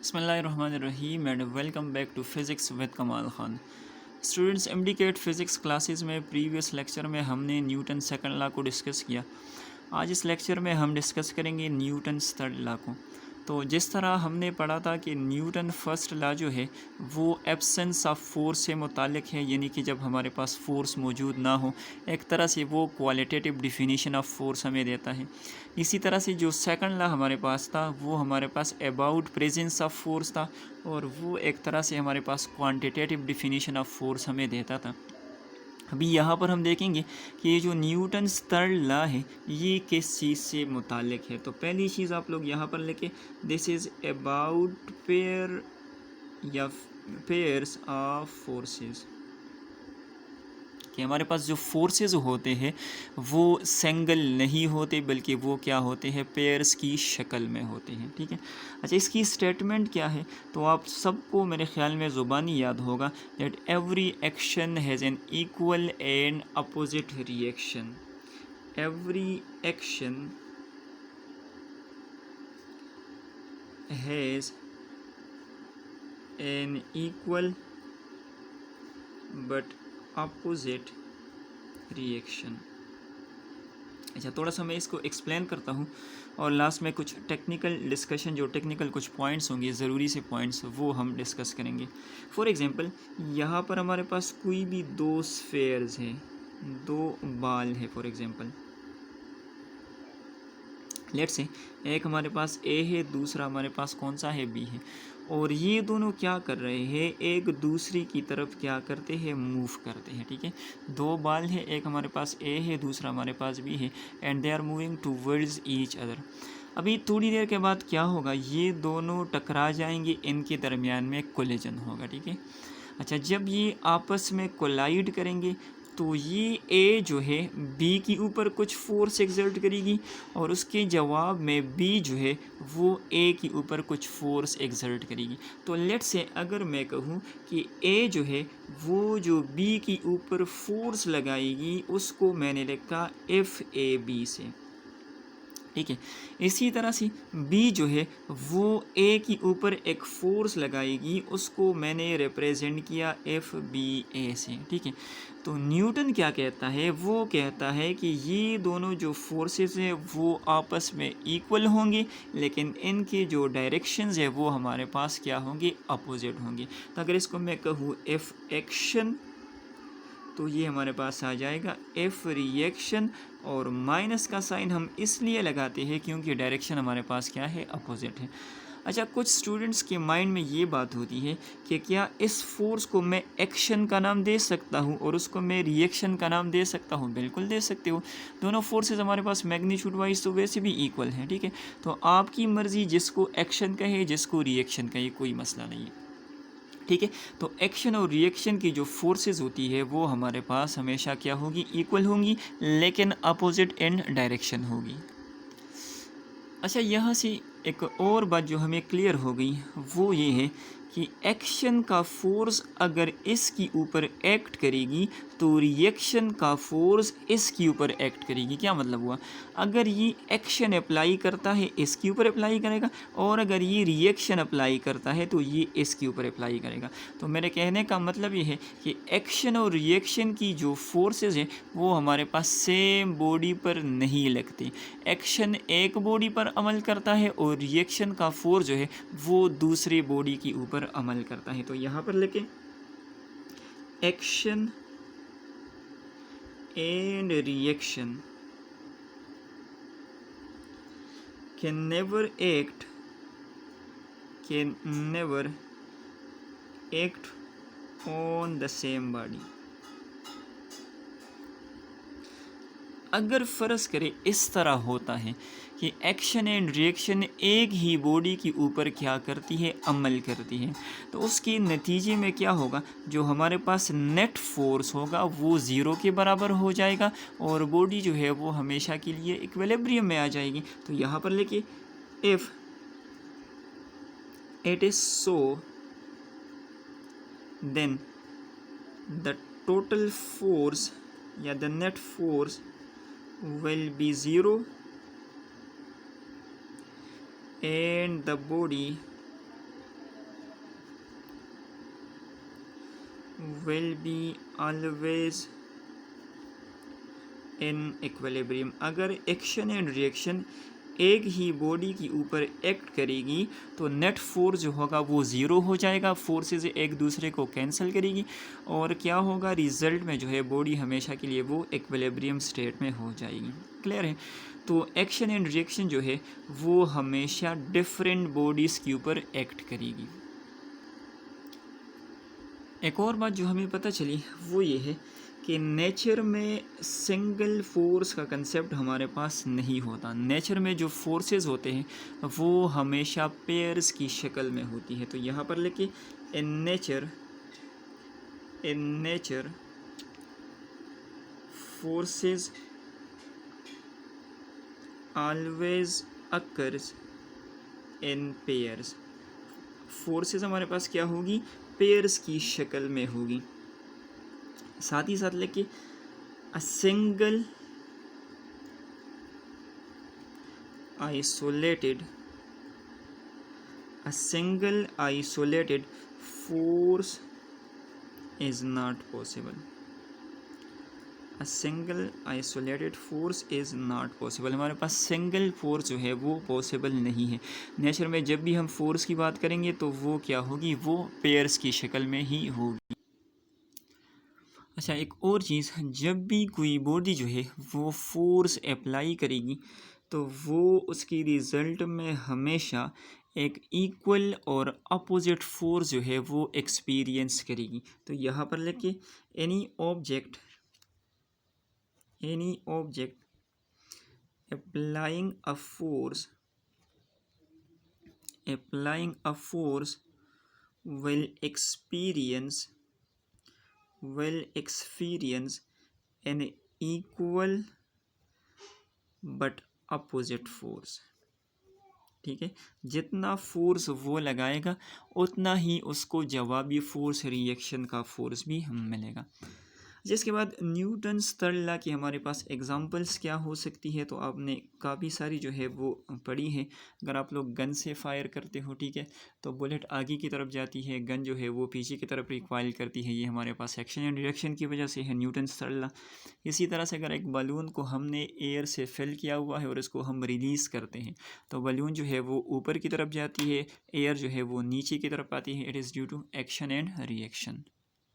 बिस्मिल्लाहिर्रहमानिर्रहीम and welcome back to physics with Kamal Khan. Students, MDCAT physics classes में previous lecture में हमने न्यूटन सेकंड लॉ को डिस्कस किया। आज इस लेक्चर में हम डिस्कस करेंगे न्यूटन थर्ड लॉ को। तो जिस तरह हमने पढ़ा था कि न्यूटन फर्स्ट लॉ जो है वो एब्सेंस ऑफ फोर्स से मुतालिक है, यानी कि जब हमारे पास फोर्स मौजूद ना हो, एक तरह से वो क्वालिटेटिव डिफिनीशन ऑफ फोर्स हमें देता है। इसी तरह से जो सेकंड लॉ हमारे पास था वो हमारे पास अबाउट प्रेजेंस ऑफ फोर्स था, और वो एक तरह से हमारे पास क्वांटिटेटिव डिफिनीशन ऑफ फोर्स हमें देता था। अभी यहाँ पर हम देखेंगे कि ये जो न्यूटन्स थर्ड लॉ है ये किस चीज़ से मुतालिक है। तो पहली चीज़ आप लोग यहाँ पर लेके, दिस इज़ अबाउट पेयर या पेयर्स ऑफ फोर्सेस, कि हमारे पास जो फोर्सेस होते हैं वो सिंगल नहीं होते बल्कि वो क्या होते हैं, पेयर्स की शक्ल में होते हैं। ठीक है। अच्छा, इसकी स्टेटमेंट क्या है, तो आप सबको मेरे ख्याल में ज़ुबानी याद होगा, that every action has an equal and opposite reaction. Every action has an equal but opposite reaction. अच्छा, थोड़ा सा मैं इसको एक्सप्लेन करता हूँ और लास्ट में कुछ टेक्निकल डिस्कशन, जो टेक्निकल कुछ पॉइंट्स होंगे, ज़रूरी से पॉइंट्स, वो हम डिस्कस करेंगे। फॉर एग्ज़ाम्पल, यहाँ पर हमारे पास कोई भी दो स्फेयर्स हैं, दो बाल है। फॉर एग्ज़ाम्पल लेट्स से एक हमारे पास ए है, दूसरा हमारे पास कौन सा है, बी है, और ये दोनों क्या कर रहे हैं, एक दूसरी की तरफ क्या करते हैं, मूव करते हैं। ठीक है। दो बाल है, एक हमारे पास ए है, दूसरा हमारे पास बी है, and they are moving towards each other. अभी थोड़ी देर के बाद क्या होगा, ये दोनों टकरा जाएंगे, इनके दरमियान में कोलिजन होगा। ठीक है। अच्छा, जब ये आपस में कोलाइड करेंगे तो ये ए जो है बी के ऊपर कुछ फोर्स एक्सर्ट करेगी, और उसके जवाब में बी जो है वो ए के ऊपर कुछ फोर्स एक्सर्ट करेगी। तो लेट्स से अगर मैं कहूँ कि ए जो है वो जो बी के ऊपर फोर्स लगाएगी उसको मैंने लिखा एफ ए बी से। ठीक है। इसी तरह से बी जो है वो ए के ऊपर एक फोर्स लगाएगी, उसको मैंने रिप्रेजेंट किया एफ बी ए से। ठीक है। तो न्यूटन क्या कहता है, वो कहता है कि ये दोनों जो फोर्सेस हैं वो आपस में इक्वल होंगे, लेकिन इनके जो डायरेक्शंस है वो हमारे पास क्या होंगे, अपोजिट होंगे। तो अगर इसको मैं कहूँ एफ एक्शन, तो ये हमारे पास आ जाएगा एफ रिएक्शन, और माइनस का साइन हम इसलिए लगाते हैं क्योंकि डायरेक्शन हमारे पास क्या है, अपोजिट है। अच्छा, कुछ स्टूडेंट्स के माइंड में ये बात होती है कि क्या इस फोर्स को मैं एक्शन का नाम दे सकता हूँ और उसको मैं रिएक्शन का नाम दे सकता हूँ? बिल्कुल दे सकते हो। दोनों फोर्सेस हमारे पास मैग्नीट्यूड वाइज तो वैसे भी इक्वल हैं। ठीक है। तो आपकी मर्ज़ी, जिसको एक्शन कहे जिसको रिएक्शन कहे, कोई मसला नहीं है। ठीक है। तो एक्शन और रिएक्शन की जो फोर्सेस होती है वो हमारे पास हमेशा क्या होगी, इक्वल होंगी, लेकिन अपोजिट इन डायरेक्शन होगी। अच्छा, यहाँ से एक और बात जो हमें क्लियर हो गई वो ये है कि एक्शन का फोर्स अगर इसके ऊपर एक्ट करेगी तो रिएक्शन का फोर्स इसके ऊपर एक्ट करेगी। क्या मतलब हुआ, अगर ये एक्शन अप्लाई करता है इसके ऊपर अप्लाई करेगा, और अगर ये रिएक्शन अप्लाई करता है तो ये इसके ऊपर अप्लाई करेगा। तो मेरे कहने का मतलब ये है कि एक्शन और रिएक्शन की जो फोर्सेस हैं वो हमारे पास सेम बॉडी पर नहीं लगती। एक्शन एक बॉडी पर अमल करता है और रिएक्शन का फोर्स जो है वो दूसरे बॉडी के ऊपर अमल करता है। तो यहाँ पर लेके action and reaction can never act on the same body। अगर फ़र्ज़ करें इस तरह होता है कि एक्शन एंड रिएक्शन एक ही बॉडी के ऊपर क्या करती है, अमल करती है, तो उसके नतीजे में क्या होगा, जो हमारे पास नेट फोर्स होगा वो ज़ीरो के बराबर हो जाएगा, और बॉडी जो है वो हमेशा के लिए इक्विलिब्रियम में आ जाएगी। तो यहाँ पर लेके if it is so then the total force या the net force will be zero and the body will be always in equilibrium. अगर एक्शन एंड रिएक्शन एक ही बॉडी के ऊपर एक्ट करेगी तो नेट फोर्स जो होगा वो ज़ीरो हो जाएगा, फोर्सेस एक दूसरे को कैंसिल करेगी और क्या होगा, रिजल्ट में जो है बॉडी हमेशा के लिए वो इक्विलिब्रियम स्टेट में हो जाएगी। क्लियर है। तो एक्शन एंड रिएक्शन जो है वो हमेशा डिफरेंट बॉडीज़ के ऊपर एक्ट करेगी। एक और बात जो हमें पता चली वो ये है कि नेचर में सिंगल फोर्स का कंसेप्ट हमारे पास नहीं होता। नेचर में जो फोर्सेस होते हैं वो हमेशा पेयर्स की शक्ल में होती है। तो यहाँ पर लिखिए in nature forces always occurs in pairs. Forces हमारे पास क्या होगी, पेयर्स की शक्ल में होगी। साथ ही साथ लिखिए a single isolated force is not possible. A single isolated force is not possible. हमारे पास सिंगल फोर्स जो है वो पॉसिबल नहीं है। नेचर में जब भी हम फोर्स की बात करेंगे तो वो क्या होगी, वो पेयर्स की शक्ल में ही होगी। अच्छा, एक और चीज़, जब भी कोई बॉडी जो है वो फोर्स अप्लाई करेगी तो वो उसकी रिज़ल्ट में हमेशा एक इक्वल और अपोजिट फोर्स जो है वो एक्सपीरियंस करेगी। तो यहाँ पर लिखिए any object applying a force will experience an equal but opposite force। ठीक है, जितना फोर्स वो लगाएगा उतना ही उसको जवाबी फोर्स, रिएक्शन का फोर्स भी मिलेगा। जिसके बाद न्यूटन्स थर्ड लॉ की हमारे पास एग्जांपल्स क्या हो सकती है, तो आपने काफ़ी सारी जो है वो पढ़ी है। अगर आप लोग गन से फायर करते हो, ठीक है, तो बुलेट आगे की तरफ जाती है, गन जो है वो पीछे की तरफ रिकॉइल करती है। ये हमारे पास एक्शन एंड रिएक्शन की वजह से है, न्यूटन्स थर्ड लॉ। इसी तरह से अगर एक बलून को हमने एयर से फिल किया हुआ है और इसको हम रिलीज़ करते हैं तो बलून जो है वो ऊपर की तरफ जाती है, एयर जो है वो नीचे की तरफ आती है। It is due to action and reaction.